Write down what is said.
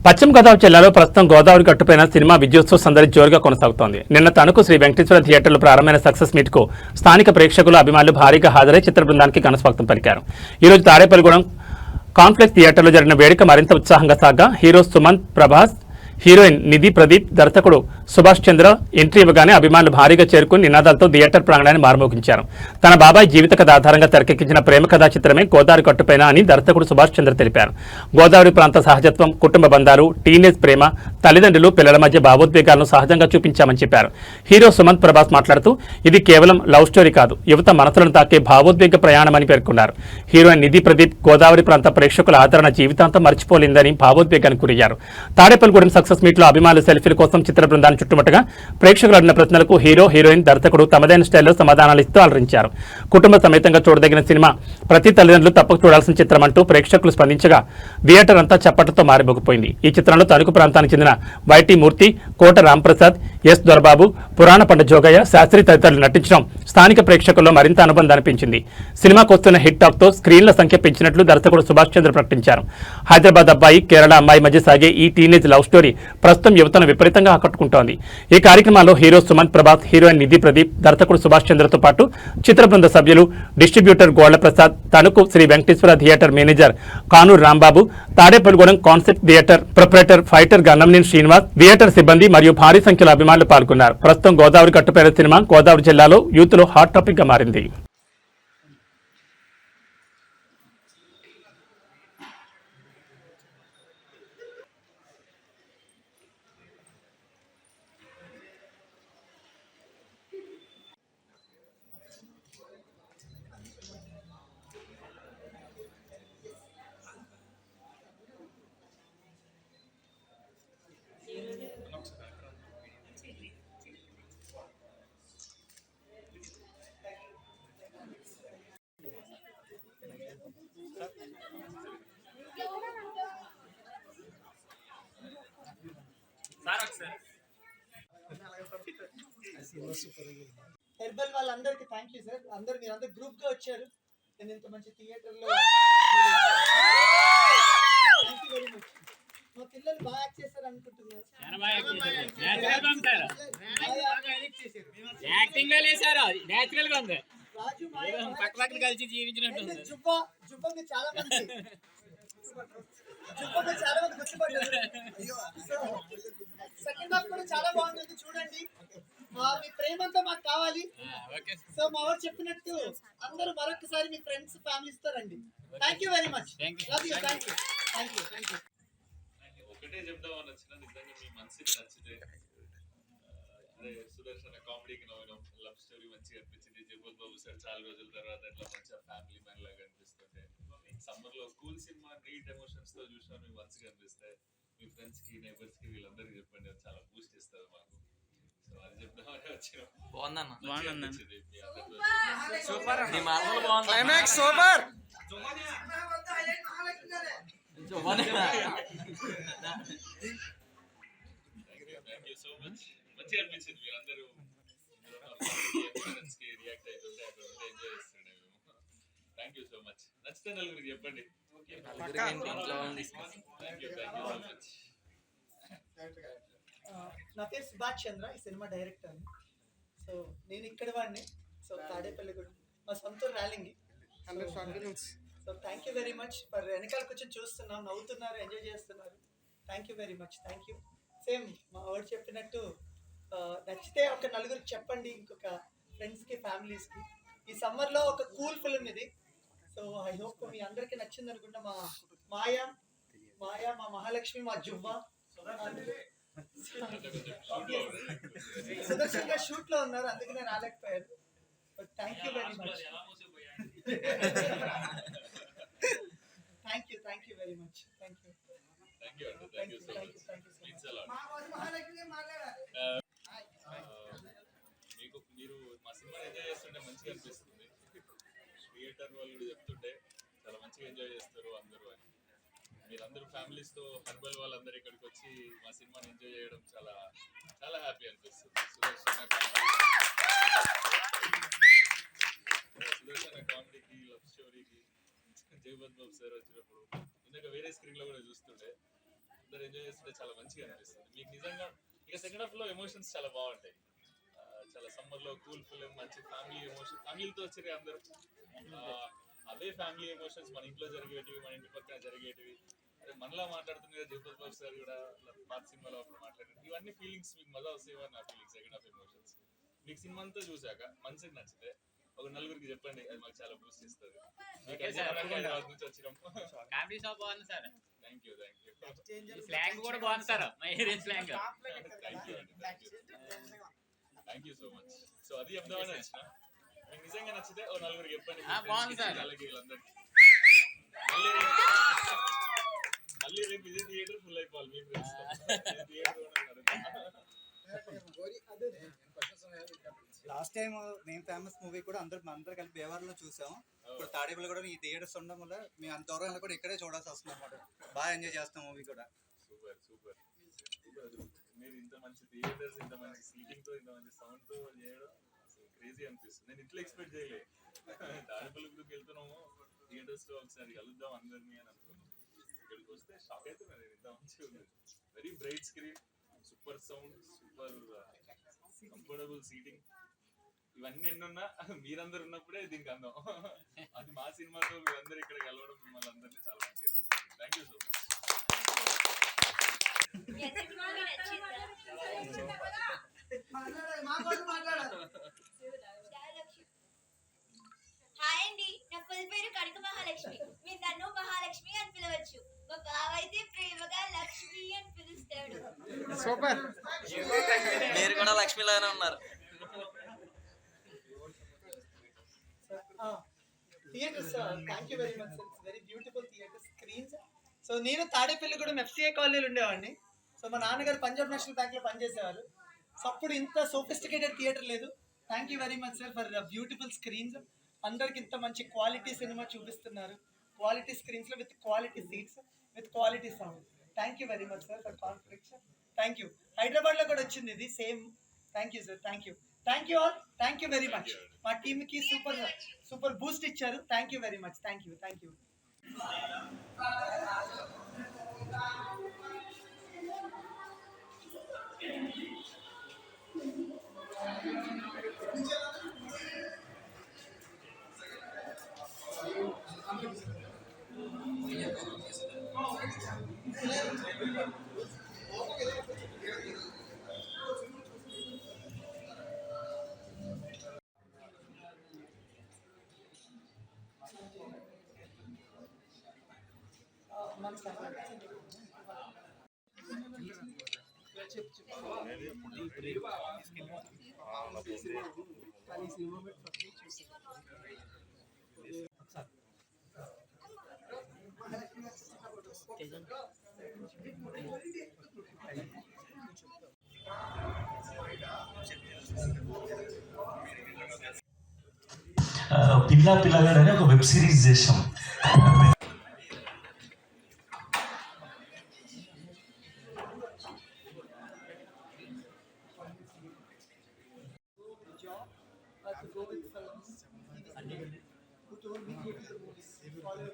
పశ్చిమ గోదావరి జిల్లాలో ప్రస్తుతం గోదావరి గట్టుపైన సినిమా విజయోత్సవ సందడి జోరుగా కొనసాగుతోంది. నిన్న తణుకు శ్రీ వెంకటేశ్వర థియేటర్లో ప్రారంభమైన సక్సెస్ మీట్ కు స్థానిక ప్రేక్షకులు అభిమానులు భారీగా హాజరై చిత్ర బృందానికి ఘనస్వాగతం పలికారు. ఈ రోజు తాడేపల్లిగూడెం కాన్ఫ్లెక్స్ థియేటర్లో జరిగిన వేడుక మరింత ఉత్సాహంగా సాగా హీరో సుమంత్ ప్రభాస్, హీరోయిన్ నిధి ప్రదీప్, దర్శకుడు సుభాష్ చంద్ర ఎంట్రీ ఇవ్వగానే అభిమానులు భారీగా చేరుకుని నినాదాలతో థియేటర్ ప్రాంగణాన్ని మారుమోగించారు. తన బాబాయ్ జీవిత కథ ఆధారంగా తెరకెక్కించిన ప్రేమ కథా చిత్రమే గోదావరి కట్టుపైన అని దర్శకుడు సుభాష్ చంద్ర తెలిపారు. గోదావరి ప్రాంత సహజత్వం, కుటుంబ బంధాలు, టీనేజ్ ప్రేమ, తల్లిదండ్రులు, పిల్లల మధ్య భావోద్వేగాలను సహజంగా చూపించామని చెప్పారు. హీరో సుమంత్ ప్రభాస్ మాట్లాడుతూ ఇది కేవలం లవ్ స్టోరీ కాదు, యువత మనసులను తాకే భావోద్వేగ ప్రయాణమని పేర్కొన్నారు. హీరోయిన్ నిధి ప్రదీప్ గోదావరి ప్రాంత ప్రేక్షకుల ఆదరణ జీవితాంతం మర్చిపోలేందని భావోద్వేగానికి గురయ్యారు. తాడేపల్లిగూడెం సక్సెస్ మీట్ లో అభిమానులు సెల్ఫీల కోసం చిత్ర బృందాన్ని చుట్టుముట్టగా ప్రేక్షకులు అడిగిన ప్రశ్నలకు హీరో, హీరోయిన్, దర్శకుడు తమదైన స్టైల్లో సమాధానాలు ఇస్తూ అలరించారు. కుటుంబ సమేతంగా చూడదగిన సినిమా, ప్రతి తల్లిదండ్రులు తప్పక చూడాల్సిన చిత్రం అంటూ ప్రేక్షకులు స్పందించగా థియేటర్ అంతా చప్పట్లతో మారిమోగిపోయింది. ఈ చిత్రంలో తణుకు ప్రాంతానికి చెందిన వైటీ మూర్తి, కోట రాంప్రసాద్, ఎస్ దొరబాబు, పురాణ పండ జోగయ్య, శాస్త్రి తదితరులు నటించడం స్థానిక ప్రేక్షకుల్లో మరింత అనుబంధాన్ని పెంచింది. సినిమాకు వస్తున్న హిట్ టాక్ తో స్క్రీన్ల సంఖ్య పెంచినట్లు దర్శకుడు సుభాష్ చంద్ర ప్రకటించారు. హైదరాబాద్ అబ్బాయి, కేరళ అమ్మాయి మధ్య సాగే ఈ టీనేజ్ లవ్ స్టోరీ ప్రస్తుతం యువతను విపరీతంగా ఆకట్టుకుంటోంది. ఈ కార్యక్రమాల్లో హీరో సుమంత్ ప్రభాస్, హీరోయిన్ నిధి ప్రదీప్, దర్శకుడు సుభాష్ చంద్రతో పాటు చిత్ర బృంద సభ్యులు, distributor Golla Prasad, Tanuku Sri Venkateswara theatre manager Kanuru Rambabu, Tadepalligudem concept theatre proprietor fighter Gannamaneni Srinivas, theatre సిబ్బంది మరియు భారీ సంఖ్యలో అభిమానులు పాల్గొన్నారు. ప్రస్తుతం గోదావరి కట్టుపైన సినిమా గోదావరి జిల్లాలో యూత్ లో హాట్ టాపిక్ గా మారింది. హెర్బల్ వాళ్ళందరికీ థ్యాంక్ యూ సార్. మీరందరూ గ్రూప్ గా వచ్చారు. నేను ఇంత మంచి థియేటర్ లో థ్యాంక్ యూ వెరీ మచ్. మా పిల్లలు బాగా యాక్ట్ చేశారు అనుకుంటున్నారు. రాజు పక్కపక్కన కలిసి జీవించినట్టు జుబ్బ మీరు చాలా మంది గుర్తుపడ్డారు. సెకండ్ హాఫ్ కూడా చాలా బాగుంటుంది, చూడండి. మీ ప్రేమంతా మాకు కావాలి. సో మా వారు చెప్పినట్టు అందరూ మరొకసారి మీ ఫ్రెండ్స్ ఫ్యామిలీస్ తో రండి. Thank you very much. Love you. Thank you. ఒకటే చెప్దామని వచ్చిన, నిజంగా మీ మనసుకి నచ్చితే అదే సుదర్శన కామెడీకి నవ్వినాం, లవ్ స్టోరీ మంచిగా అనిపించింది. జగవత్ బాబు సార్ చాలా రోజుల తర్వాత ఇట్లా మంచిగా ఫ్యామిలీ మ్యాన్ లాగా అనిపిస్తుంటే, సమ్మర్ లో కూల్ సినిమా నీట్ ఎమోషన్స్ తో చూసినా మీకు మంచిగా అనిపిస్తాయి. మీ ఫ్రెండ్స్ కి, నైబర్స్ కి, వీళ్ళందరికీ చెప్పండి, అది చాలా బూస్ట్ ఇస్తుంది మాకు. సో అది చెప్దామని వచ్చినాం. మంచిగా అనిపించింది. మీరందరూ రియాక్ట్ అవుతుంటే అక్కడ ఎంజాయ్ చేస్తుండే మేము. Thank you so much. నచ్చితే నలుగురికి చెప్పండి. నా పేరు సుభాష్ చంద్ర, ఈ సినిమా డైరెక్టర్. సో నేను ఇక్కడ వాడిని. సో తాడేపల్లిగూడెం మా సొంత ర్యాలింగ్. So thank you very much for వెనకాల కొంచెం చూస్తున్నాం, నవ్వుతున్నారు, ఎంజాయ్ చేస్తున్నారు. Thank you very much. Thank you. Same మా వాడు చెప్పినట్టు నచ్చితే ఒక నలుగురికి చెప్పండి, ఇంకొక ఫ్రెండ్స్కి, ఫ్యామిలీస్కి. ఈ సమ్మర్లో ఒక కూల్ ఫిల్మ్ ఇది. సో ఐ హోప్ మీ అందరికీ నచ్చింది అనుకుంటా. మా మాయా, మా మహాలక్ష్మి, మా జువ్వ సుదర్శన్ గారు షూట్ లో ఉన్నారు, అందుకనే రాలేకపోయారు. But thank you very much. Thank you very much. Thank you. మీకు మీరు మా సినిమా ఎంజాయ్ చేస్తుంటే మంచిగా అనిపిస్తుంది. థియేటర్ వాళ్ళు కూడా చెప్తుంటే చాలా మంచిగా ఎంజాయ్ చేస్తారు అందరూ అని. మీరందరూ ఫ్యామిలీస్తో, హెర్బల్ వాళ్ళందరూ ఇక్కడికి వచ్చి మా సినిమాని ఎంజాయ్ చేయడం చాలా చాలా హ్యాపీ అనిపిస్తుంది. సుదర్శన కామెడీకి, లవ్ స్టోరీకి జగవత్ బాబు సార్ వచ్చినప్పుడు ఇందాక వేరే స్క్రీన్లో కూడా చూస్తుంటే అందరు ఎంజాయ్ చేస్తుంటే చాలా మంచిగా అనిపిస్తుంది. మీకు నిజంగా ఇక సెకండ్ హాఫ్ లో ఎమోషన్స్ చాలా బాగుంటాయి. చాలా సమ్మర్ లో కూల్ ఫిలిం, మంచి ఫ్యామిలీ ఎమోషన్, ఫ్యామిలీతో వచ్చారు అందరు. అవే ఫ్యామిలీ ఎమోషన్స్ మన ఇంట్లో జరిగేటివి, మన ఇంటి పక్కన జరిగేటివి, అదే మనలా మాట్లాడుతుంది కదా జగపతి బాబు సార్ కూడా పాత సినిమాలో అప్పుడు మాట్లాడారు. ఇవన్నీ ఫీలింగ్స్ మీకు మజా వస్తాయి. నా ఫీలింగ్స్ సెకండ్ హాఫ్ ఎమోషన్స్ మీకు సినిమా అంతా చూసాక మంచిగా నచ్చితే ఒక నలుగురికి చెప్పండి, అది మాకు చాలా బూస్ట్ ఇస్తుంది. హైదరాబాద్ నుంచి వచ్చినాం. కామెడీ షాప్ బాగుంది సార్. Thank you. స్లాంగ్ కూడా బాగుంది సార్, మా area slang. Thank you so much. So అది చెప్దామని వచ్చిన. మీకు నిజంగా నచ్చితే ఓ నలుగురికి చెప్పండి. బాగుంది సార్. అలాగే వీళ్ళందరికీ మళ్ళీ రేపు ఇదే థియేటర్ ఫుల్ అయిపోవాలి. మీ ఫ్రెండ్స్ లాస్ట్ టైం మేము ఫేమస్ మూవీ కూడా అందరూ కలిపి బేవార్లో చూసాం. ఇప్పుడు తాడేపల్లి కూడా ఈ థియేటర్స్ ఉండడం వల్ల మేము అంత దూరం కూడా ఇక్కడే చూడాల్సి వస్తుంది అనమాట. బాగా ఎంజాయ్ చేస్తాం మూవీ కూడా. సూపర్. మీరు ఇంత మంచి థియేటర్స్, ఇంత మంచి సీటింగ్ తో, ఇంత మంచి సౌండ్ తో చేయడం అసలు క్రేజీ అనిపిస్తుంది. నేను ఇట్లా ఎక్స్పెక్ట్ చేయలేదు. తాడేపల్లి గ్రూప్కి వెళ్తున్నాము, థియేటర్స్ లో ఒకసారి కలుద్దాం అందరినీ అని అనుకున్నాం. ఇక్కడికి వస్తే షాక్ అవుతున్నా నేను. ఇంత మంచిగా ఉంది. Very bright screen, super sound, super comfortable seating, ఇవన్నీ ఎన్నున్నా మీరందరూ ఉన్నప్పుడే దీనికి అందం. అది మా సినిమాతో మీరందరూ ఇక్కడ కలవడం మిమ్మల్ని అందరినీ చాలా మంచిగా అనిపిస్తుంది. Thank you so much. Hi అండి, నా ఫుల్ పేరు కనక మహాలక్ష్మి. మీరు నన్ను మహాలక్ష్మి అని పిలవచ్చు. మా బావ అయితే ప్రేమగా లక్ష్మి అని పిలుస్తాడు. సూపర్. మీరు కూడా లక్ష్మిలానే ఉన్నారు. Theatres, thank you very much sir. It's very beautiful theatre screens. So నేను తాడేపల్లిగూడెం FCA కాలనీలో ఉండేవాడిని. సో మా నాన్నగారు పంజాబ్ నేషనల్ బ్యాంక్లో పనిచేసేవారు. సో అప్పుడు ఇంత సోఫిస్టికేటెడ్ థియేటర్ లేదు. Thank you very much sir for beautiful screens. అందరికి ఇంత మంచి క్వాలిటీ సినిమా చూపిస్తున్నారు. క్వాలిటీ స్క్రీన్స్లో with quality seats, with quality sound. Thank you very much sir for confidence. Thank you. హైదరాబాద్లో కూడా వచ్చింది ఇది same. Thank you sir. Thank you all. Thank you very much. మా టీమ్కి సూపర్ బూస్ట్ ఇచ్చారు. Thank you very much. Thank you. Pillagadu అని ఒక web series చేసాం. To go with films. Who told me to go to the movies. Follow